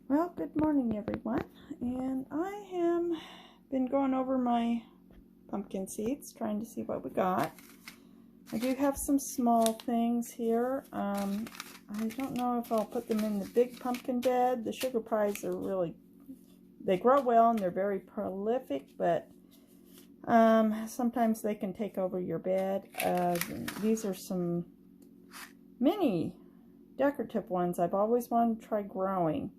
Well, good morning everyone, and I have been going over my pumpkin seeds, trying to see what we got. I do have some small things here. I don't know if I'll put them in the big pumpkin bed. The sugar pies are they grow well and they're very prolific, but sometimes they can take over your bed. These are some mini decorative ones I've always wanted to try growing.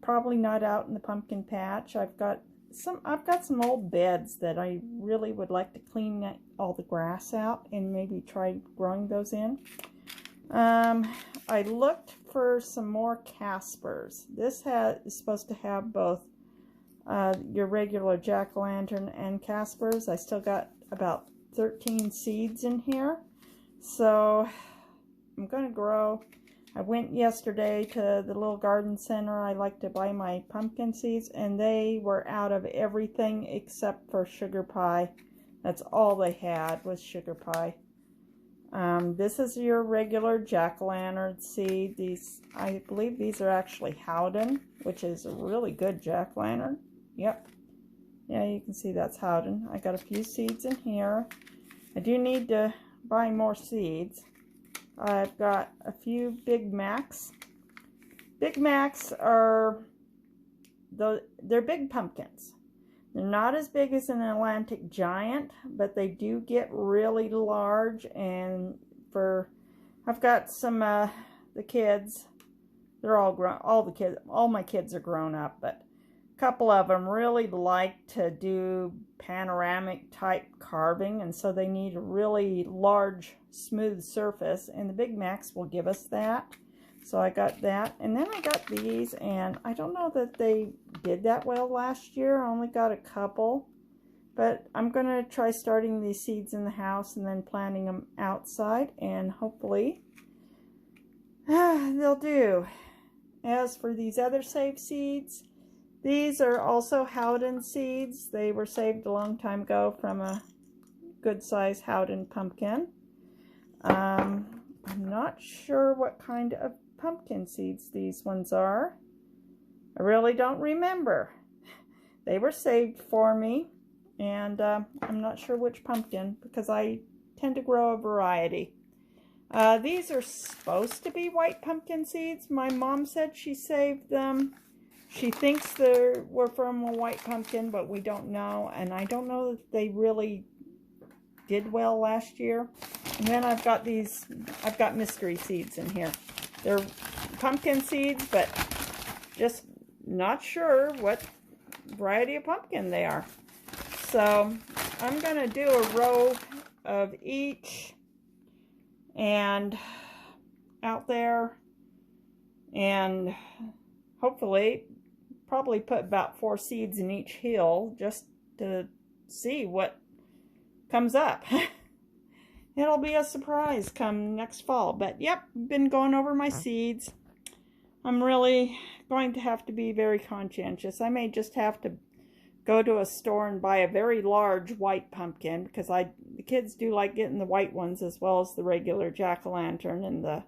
Probably not out in the pumpkin patch. I've got some old beds that I really would like to clean all the grass out and maybe try growing those in. I looked for some more Caspers. This is supposed to have both your regular jack-o'-lantern and Caspers. I still got about 13 seeds in here, so I'm going to grow. I went yesterday to the little garden center I like to buy my pumpkin seeds, and they were out of everything except for sugar pie. That's all they had was sugar pie. This is your regular jack-o'-lantern seed. I believe these are actually Howden, which is a really good jack-o'-lantern. Yep. Yeah, you can see that's Howden. I got a few seeds in here. I do need to buy more seeds. I've got a few Big Macs. Big Macs they're big pumpkins. They're not as big as an Atlantic Giant, but they do get really large. And I've got some the kids. They're all grown. All my kids are grown up, but a couple of them really like to do panoramic type carving, and so they need a really large smooth surface, and the Big Macs will give us that. So I got that, and then I got these, and I don't know that they did that well last year. I only got a couple, but I'm gonna try starting these seeds in the house and then planting them outside, and hopefully they'll do. As for these other saved seeds, these are also Howden seeds. They were saved a long time ago from a good size Howden pumpkin. I'm not sure what kind of pumpkin seeds these ones are. I really don't remember. They were saved for me, and I'm not sure which pumpkin because I tend to grow a variety. These are supposed to be white pumpkin seeds. My mom said she saved them. She thinks they were from a white pumpkin, but we don't know, and I don't know that they really did well last year. And then I've got mystery seeds in here. They're pumpkin seeds, but just not sure what variety of pumpkin they are. So I'm going to do a row of each and out there, and hopefully probably put about 4 seeds in each hill just to see what comes up. It'll be a surprise come next fall. But yep, been going over my seeds. I'm really going to have to be very conscientious. I may just have to go to a store and buy a very large white pumpkin, because the kids do like getting the white ones as well as the regular jack-o'-lantern and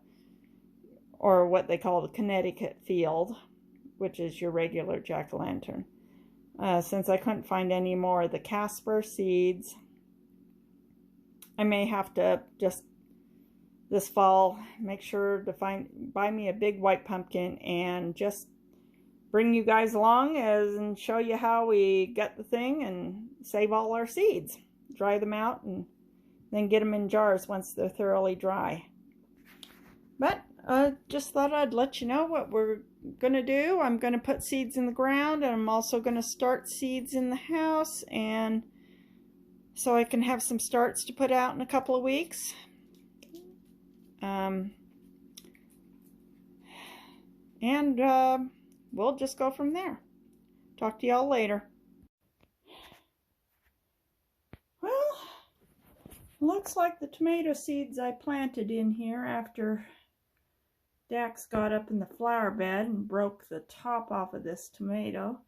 or what they call the Connecticut field, which is your regular jack-o'-lantern. Since I couldn't find any more of the Casper seeds, I may have to just this fall make sure to buy me a big white pumpkin and just bring you guys along and show you how we get the thing and save all our seeds. Dry them out and then get them in jars once they're thoroughly dry. But just thought I'd let you know what we're gonna do. I'm gonna put seeds in the ground, and I'm also gonna start seeds in the house, and so I can have some starts to put out in a couple of weeks. We'll just go from there. Talk to y'all later. Well, looks like the tomato seeds I planted in here after Dax got up in the flower bed and broke the top off of this tomato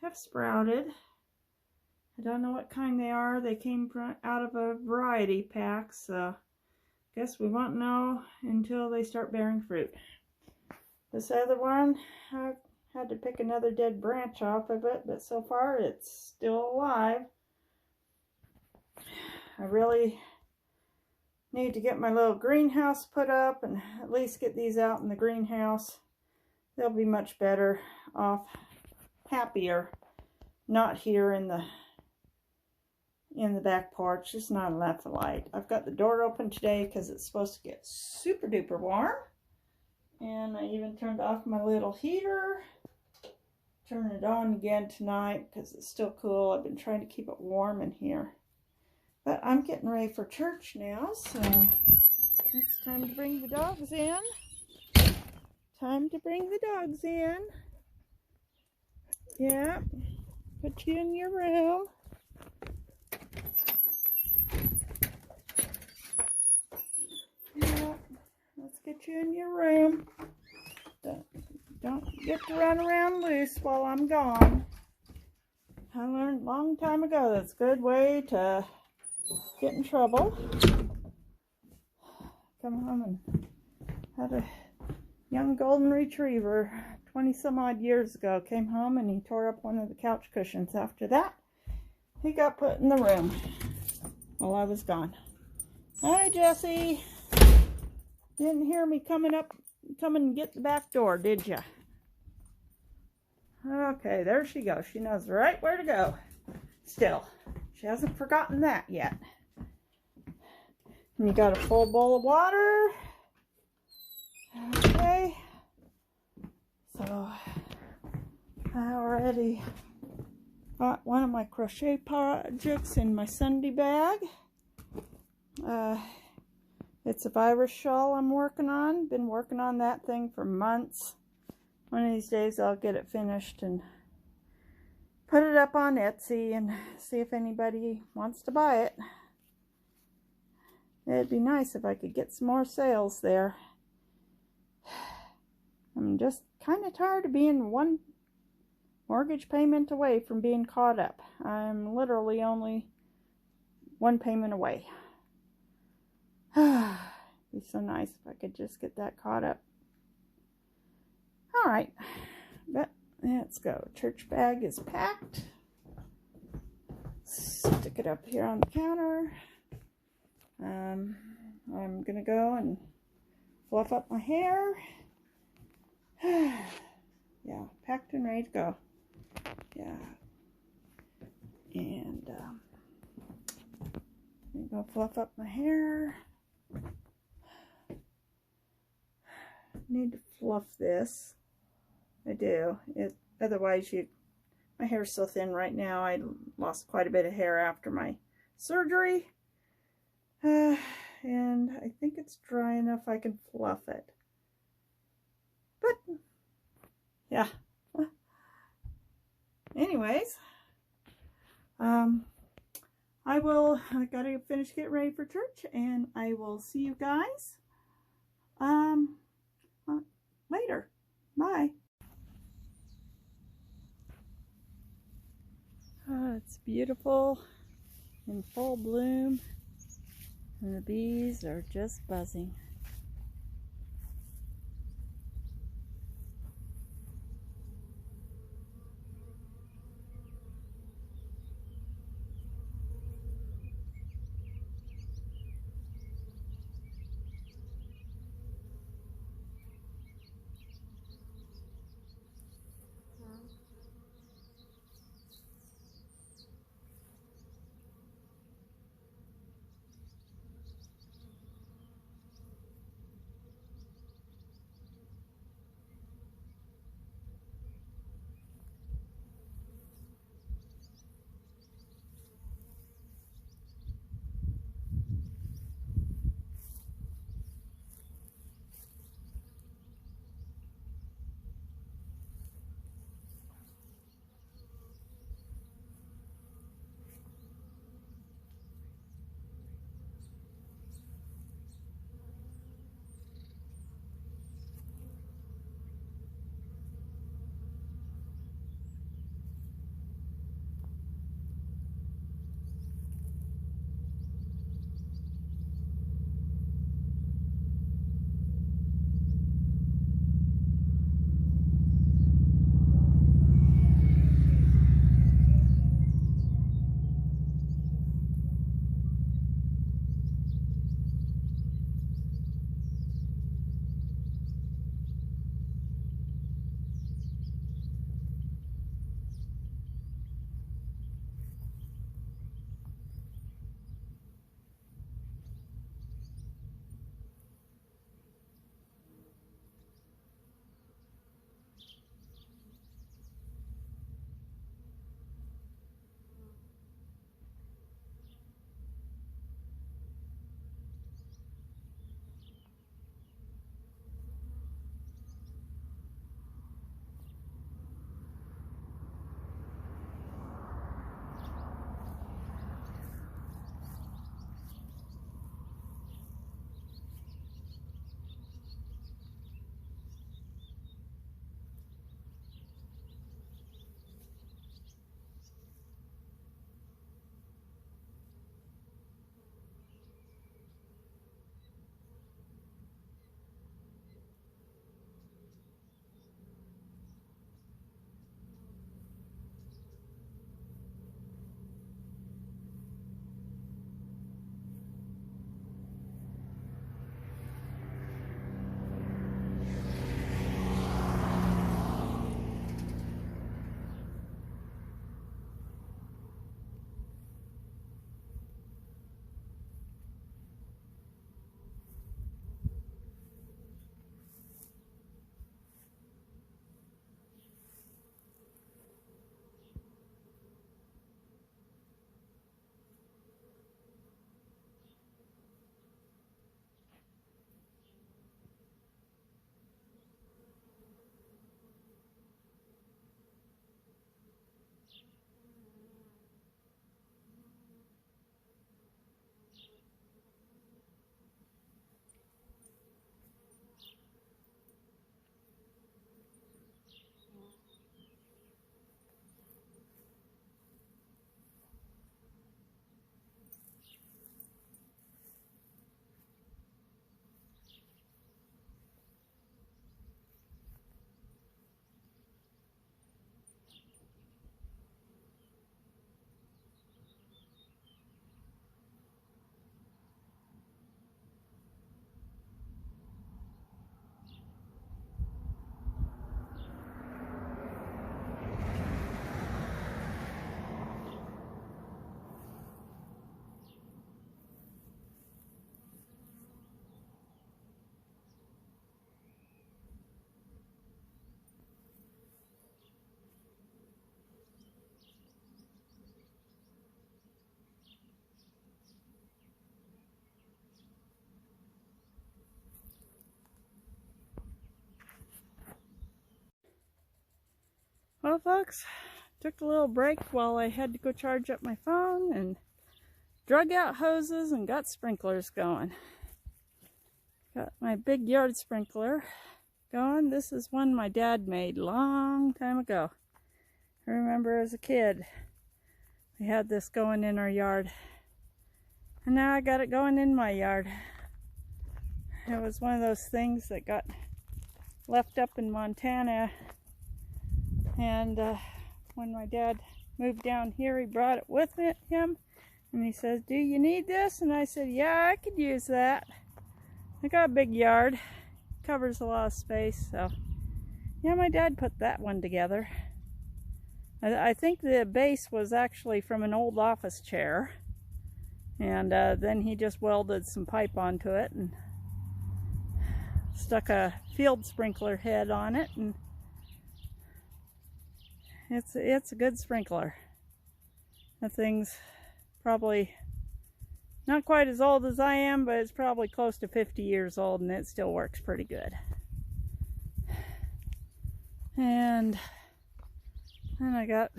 have sprouted. I don't know what kind they are. They came out of a variety pack, so guess we won't know until they start bearing fruit. This other one had to pick another dead branch off of it, but so far it's still alive. I really need to get my little greenhouse put up and at least get these out in the greenhouse. They'll be much better off, happier, not here in the back porch. Just not enough light. I've got the door open today because it's supposed to get super duper warm. And I even turned off my little heater. Turn it on again tonight because it's still cool. I've been trying to keep it warm in here. But I'm getting ready for church now, so it's time to bring the dogs in. Time to bring the dogs in. Yeah, put you in your room. Yeah, let's get you in your room. Don't get to run around loose while I'm gone. I learned a long time ago that's a good way to get in trouble. Come home and had a young golden retriever 20 some odd years ago. Came home and he tore up one of the couch cushions. After that, he got put in the room while I was gone. Hi, Jessie. Didn't hear me come and get the back door, did ya? Okay, there she goes. She knows right where to go. Still, she hasn't forgotten that yet. And you got a full bowl of water. Okay. So, I already got one of my crochet projects in my Sunday bag. It's a virus shawl I'm working on. Been working on that thing for months. One of these days I'll get it finished and put it up on Etsy and see if anybody wants to buy it. It'd be nice if I could get some more sales there. I'm just kind of tired of being one mortgage payment away from being caught up. I'm literally only one payment away. It'd be so nice if I could just get that caught up. All right, but let's go. Church bag is packed. Stick it up here on the counter. I'm gonna go and fluff up my hair. Yeah, packed and ready to go. Yeah, and I'm gonna fluff up my hair. Need to fluff this. I do. Otherwise, my hair's so thin right now. I lost quite a bit of hair after my surgery. And I think it's dry enough I can fluff it. But, yeah. Anyways, I gotta finish getting ready for church, and I will see you guys later. Bye. Oh, it's beautiful in full bloom, and the bees are just buzzing. Well, folks, took a little break while I had to go charge up my phone and drug out hoses and got sprinklers going. Got my big yard sprinkler going. This is one my dad made a long time ago. I remember as a kid we had this going in our yard, and now I got it going in my yard. It was one of those things that got left up in Montana, and when my dad moved down here, he brought it with him, and he says, "Do you need this?" And I said, "Yeah, I could use that. I got a big yard, covers a lot of space." So yeah, my dad put that one together. I think the base was actually from an old office chair, and then he just welded some pipe onto it and stuck a field sprinkler head on it, and it's a good sprinkler. That thing's probably not quite as old as I am, but it's probably close to 50 years old, and it still works pretty good. And then I got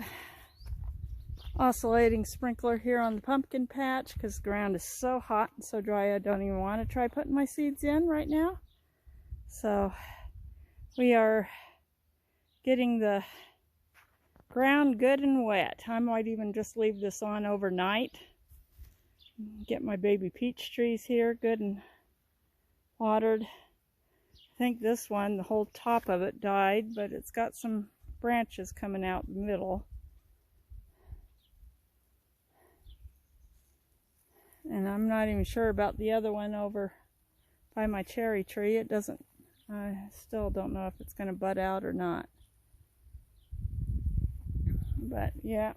oscillating sprinkler here on the pumpkin patch because the ground is so hot and so dry I don't even want to try putting my seeds in right now. So we are getting the ground good and wet. I might even just leave this on overnight. Get my baby peach trees here good and watered. I think this one, the whole top of it died, but it's got some branches coming out the middle. And I'm not even sure about the other one over by my cherry tree. It doesn't, I still don't know if it's going to bud out or not. But yeah,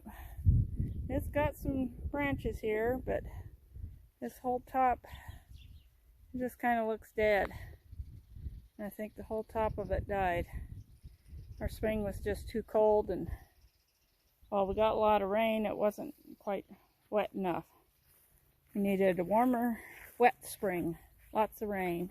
it's got some branches here, but this whole top just kind of looks dead. And I think the whole top of it died. Our spring was just too cold, and while we got a lot of rain, it wasn't quite wet enough. We needed a warmer, wet spring. Lots of rain.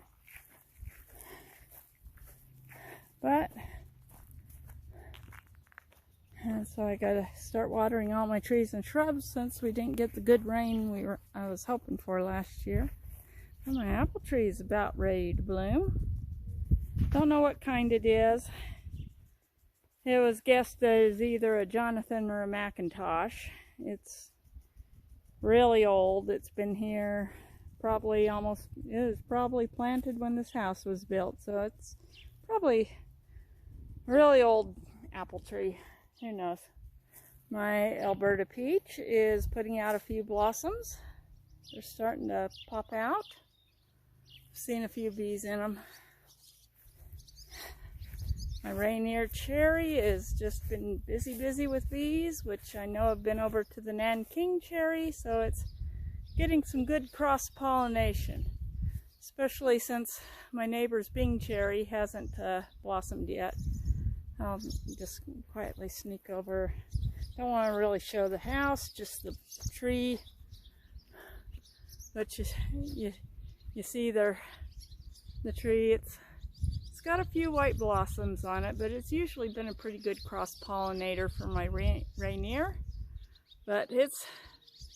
And so I gotta start watering all my trees and shrubs since we didn't get the good rain I was hoping for last year. And my apple tree is about ready to bloom. Don't know what kind it is. It was guessed as either a Jonathan or a Macintosh. It's really old. It's been here it was probably planted when this house was built, so it's probably a really old apple tree. Who knows? My Alberta peach is putting out a few blossoms. They're starting to pop out. I've seen a few bees in them. My Rainier cherry has just been busy with bees, which I know have been over to the Nanking cherry, so it's getting some good cross-pollination, especially since my neighbor's Bing cherry hasn't blossomed yet. I'll just quietly sneak over. Don't want to really show the house, just the tree. But you see the tree. It's got a few white blossoms on it, but it's usually been a pretty good cross-pollinator for my Rainier. But it's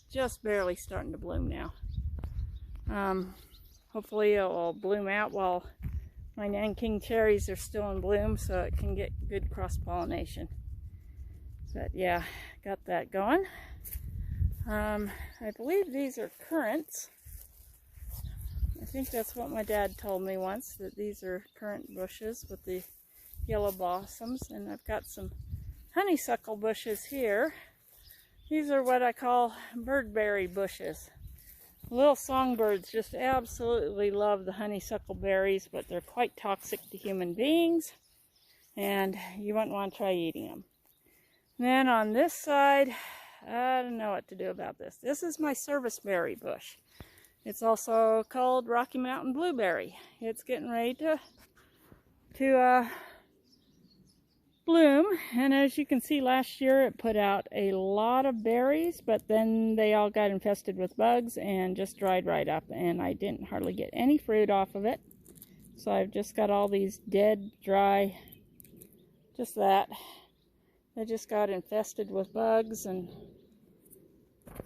just barely starting to bloom now. Hopefully it will bloom out while my Nanking cherries are still in bloom, so it can get good cross-pollination. But yeah, got that going. I believe these are currants. I think that's what my dad told me once, that these are currant bushes with the yellow blossoms. And I've got some honeysuckle bushes here. These are what I call birdberry bushes. Little songbirds just absolutely love the honeysuckle berries, but they're quite toxic to human beings, and you wouldn't want to try eating them. And then on this side, I don't know what to do about this. This is my serviceberry bush. It's also called Rocky Mountain blueberry. It's getting ready to bloom, and as you can see, last year it put out a lot of berries, but then they all got infested with bugs and just dried right up, and I didn't hardly get any fruit off of it. So I've just got all these dead, dry, just that. They just got infested with bugs, and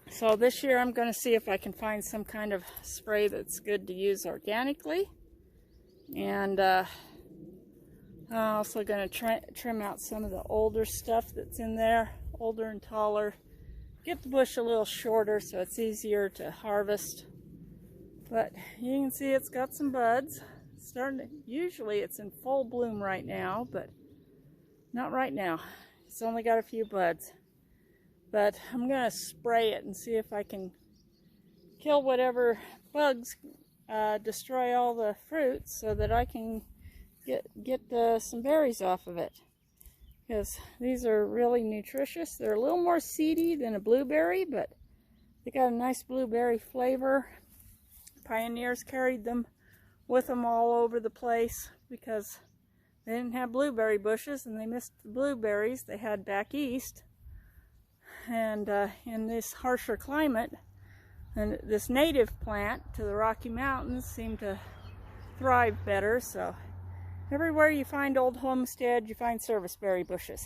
so this year I'm going to see if I can find some kind of spray that's good to use organically. And I'm also going to trim out some of the older stuff that's in there, older and taller. Get the bush a little shorter so it's easier to harvest. But you can see it's got some buds. Usually it's in full bloom right now, but not right now. It's only got a few buds. But I'm going to spray it and see if I can kill whatever bugs destroy all the fruits so that I can get some berries off of it. Because these are really nutritious. They're a little more seedy than a blueberry, but they got a nice blueberry flavor. Pioneers carried them with them all over the place because they didn't have blueberry bushes and they missed the blueberries they had back east. And in this harsher climate, and this native plant to the Rocky Mountains seemed to thrive better. So everywhere you find old homestead, you find serviceberry bushes.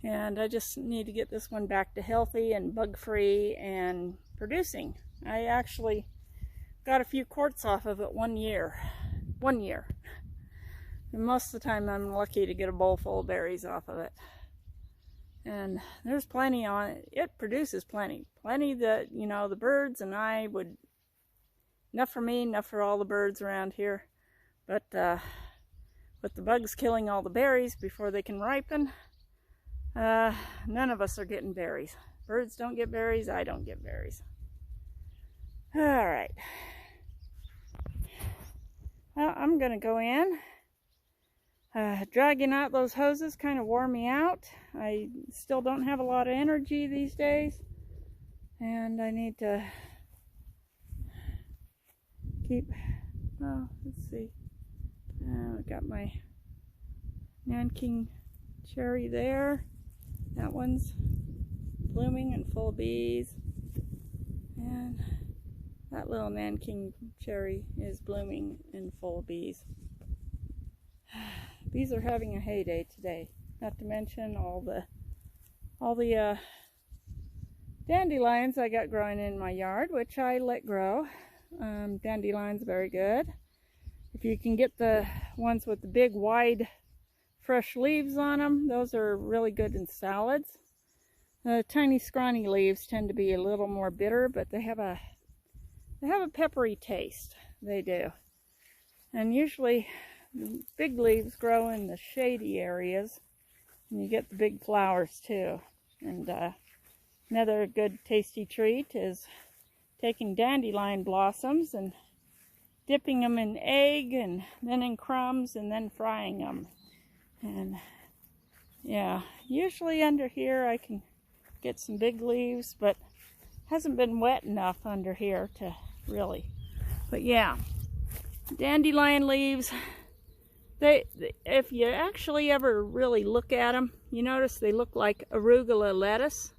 And I just need to get this one back to healthy and bug-free and producing. I actually got a few quarts off of it one year. And most of the time I'm lucky to get a bowl full of berries off of it. And there's plenty on it. It produces plenty. Plenty that, you know, the birds and I would, enough for me, enough for all the birds around here. But with the bugs killing all the berries before they can ripen, none of us are getting berries. Birds don't get berries, I don't get berries. Alright. Well, I'm going to go in. Dragging out those hoses kind of wore me out. I still don't have a lot of energy these days. And I need to keep, well, let's see. I got my Nanking cherry there. That one's blooming and full of bees. And that little Nanking cherry is blooming and full of bees. Bees are having a heyday today. Not to mention all the dandelions I got growing in my yard, which I let grow. Dandelions very good. If you can get the ones with the big, wide, fresh leaves on them, those are really good in salads. The tiny, scrawny leaves tend to be a little more bitter, but they have a peppery taste. They do. And usually the big leaves grow in the shady areas, and you get the big flowers too. And another good tasty treat is taking dandelion blossoms and dipping them in egg and then in crumbs and then frying them. And yeah, usually under here I can get some big leaves, but hasn't been wet enough under here to really. But yeah, dandelion leaves, if you actually ever really look at them, you notice they look like arugula lettuce.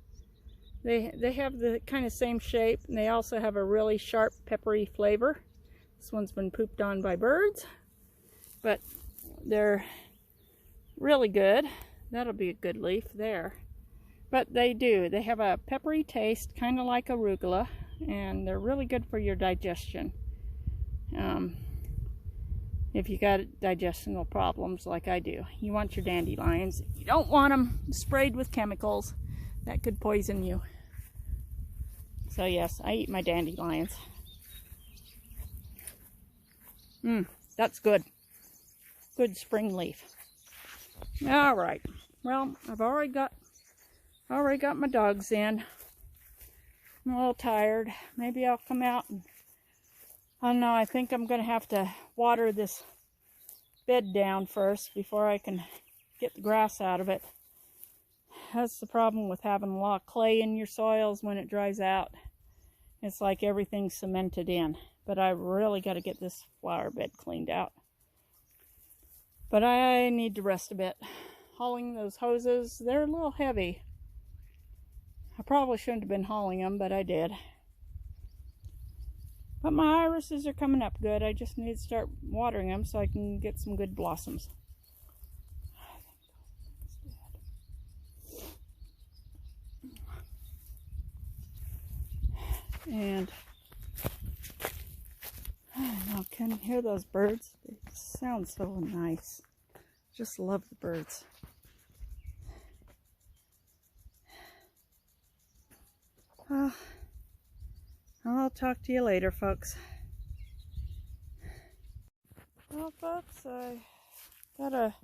They have the kind of same shape, and they also have a really sharp, peppery flavor. This one's been pooped on by birds, but they're really good. That'll be a good leaf there. But they have a peppery taste, kind of like arugula, and they're really good for your digestion. If you got digestional problems like I do, you want your dandelions. You don't want them sprayed with chemicals that could poison you. So yes, I eat my dandelions. That's good. Good spring leaf. All right. Well, I've already got my dogs in. I'm a little tired. Maybe I'll come out and, I don't know, I think I'm going to have to water this bed down first before I can get the grass out of it. That's the problem with having a lot of clay in your soils when it dries out. It's like everything's cemented in. But I really got to get this flower bed cleaned out. But I need to rest a bit. Hauling those hoses, they're a little heavy. I probably shouldn't have been hauling them, but I did. But my irises are coming up good. I just need to start watering them so I can get some good blossoms. And I don't know, can you hear those birds? They sound so nice. Just love the birds. I'll talk to you later, folks. Well, folks, I gotta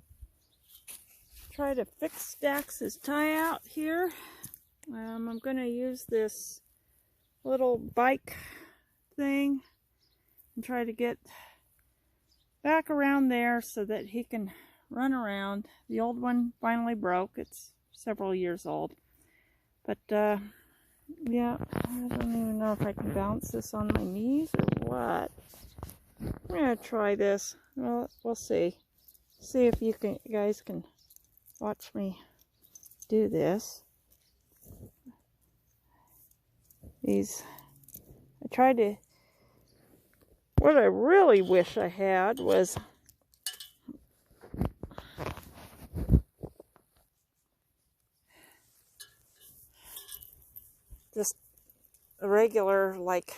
try to fix Dax's tie out here. I'm gonna use this little bike thing and try to get back around there so that he can run around. The old one finally broke. It's several years old. But yeah, I don't even know if I can balance this on my knees or what. I'm gonna try this. Well, we'll see. See if you guys can watch me do this. I tried to. What I really wish I had was just a regular, like,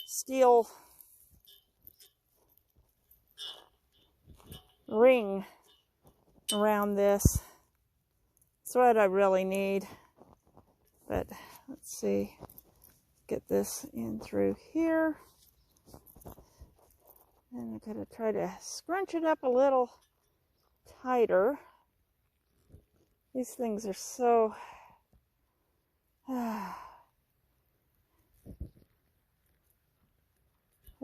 steel ring around this. That's what I really need. But let's see. Get this in through here. And I'm going to try to scrunch it up a little tighter. These things are so... I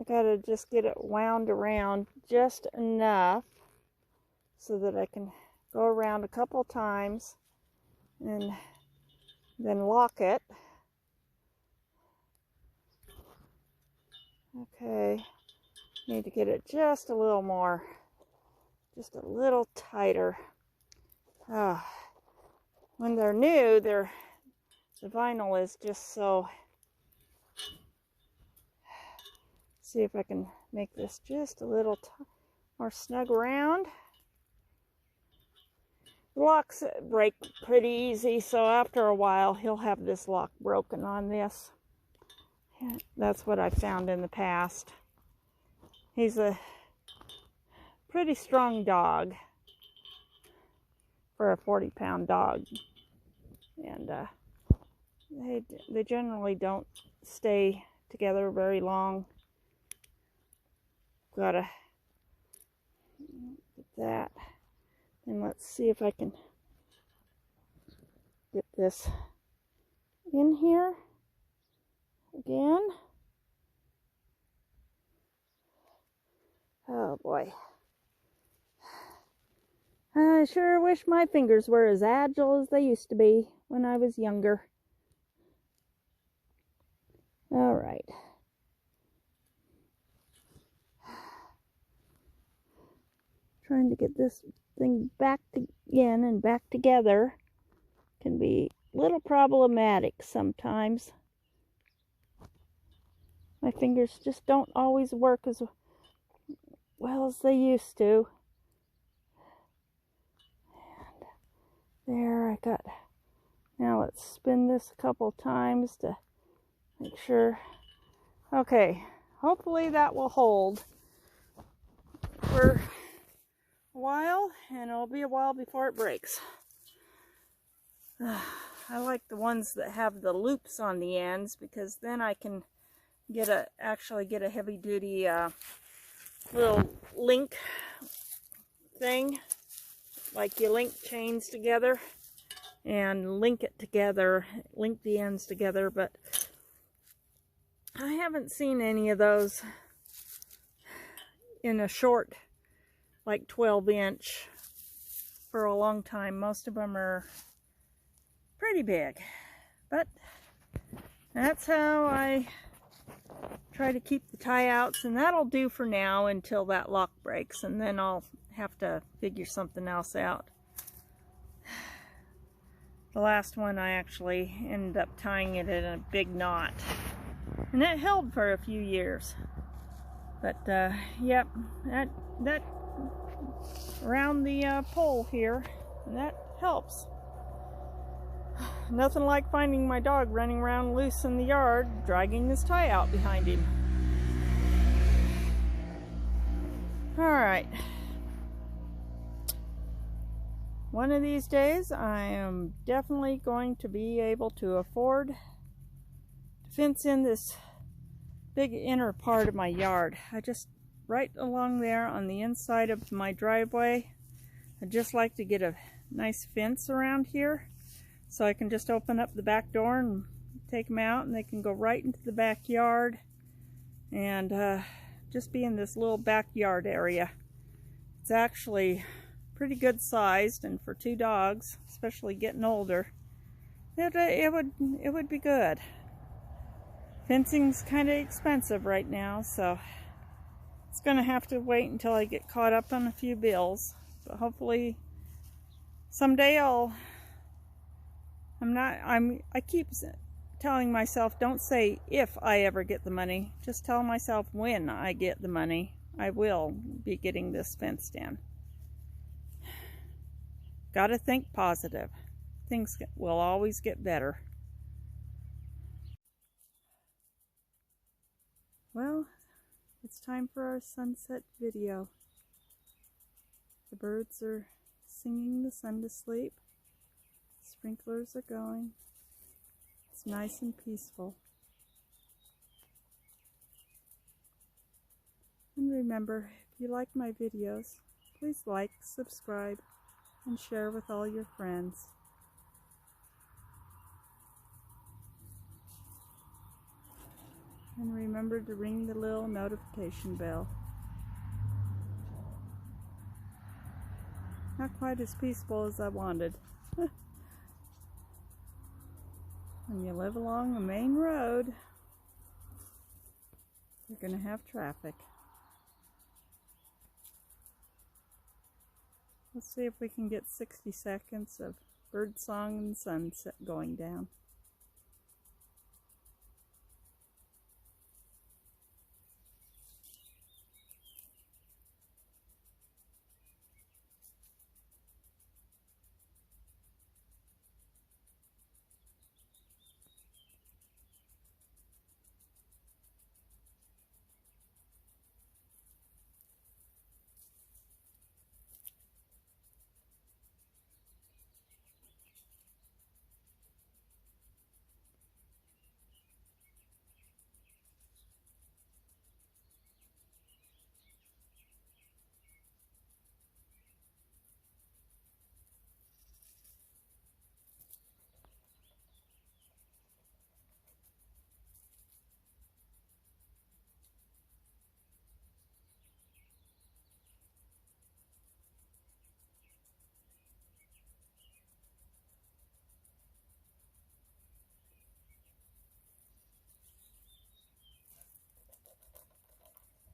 gotta just get it wound around just enough so that I can go around a couple times and then lock it. Okay, need to get it just a little more, just a little tighter. When they're new, the vinyl is just so... See if I can make this just a little more snug around. The locks break pretty easy, so after a while he'll have this lock broken on this. That's what I found in the past. He's a pretty strong dog for a 40-pound dog, and they generally don't stay together very long. Gotta get that. And let's see if I can get this in here again. Oh boy. I sure wish my fingers were as agile as they used to be when I was younger. All right. Trying to get this thing back again and back together can be a little problematic sometimes. My fingers just don't always work as well as they used to. And there I got. Now let's spin this a couple times to make sure. Okay, hopefully that will hold for a while, and it'll be a while before it breaks. I like the ones that have the loops on the ends, because then I can actually get a heavy duty little link thing, like you link chains together and link the ends together. But I haven't seen any of those in a short, like 12-inch for a long time. Most of them are pretty big, but that's how I try to keep the tie outs, and that'll do for now until that lock breaks, and then I'll have to figure something else out. The last one I actually ended up tying it in a big knot, and it held for a few years. But yep, that around the pole here, and that helps. nothing like finding my dog running around loose in the yard, dragging his tie out behind him. Alright. One of these days, I am definitely going to be able to afford to fence in this big inner part of my yard. I just, right along there on the inside of my driveway, I'd just like to get a nice fence around here so I can just open up the back door and take them out, and they can go right into the backyard and just be in this little backyard area. It's actually pretty good sized, and for 2 dogs, especially getting older, it would be good. Fencing's kind of expensive right now, so it's gonna have to wait until I get caught up on a few bills. But hopefully someday I keep telling myself, don't say if I ever get the money, just tell myself when I get the money, I will be getting this fenced in. Gotta think positive. Things will always get better. Well, it's time for our sunset video. The birds are singing the sun to sleep. Sprinklers are going. It's nice and peaceful. And remember, if you like my videos, please like, subscribe, and share with all your friends. And remember to ring the little notification bell. Not quite as peaceful as I wanted. When you live along a main road, you're going to have traffic. Let's see if we can get 60 seconds of birdsong and sunset going down.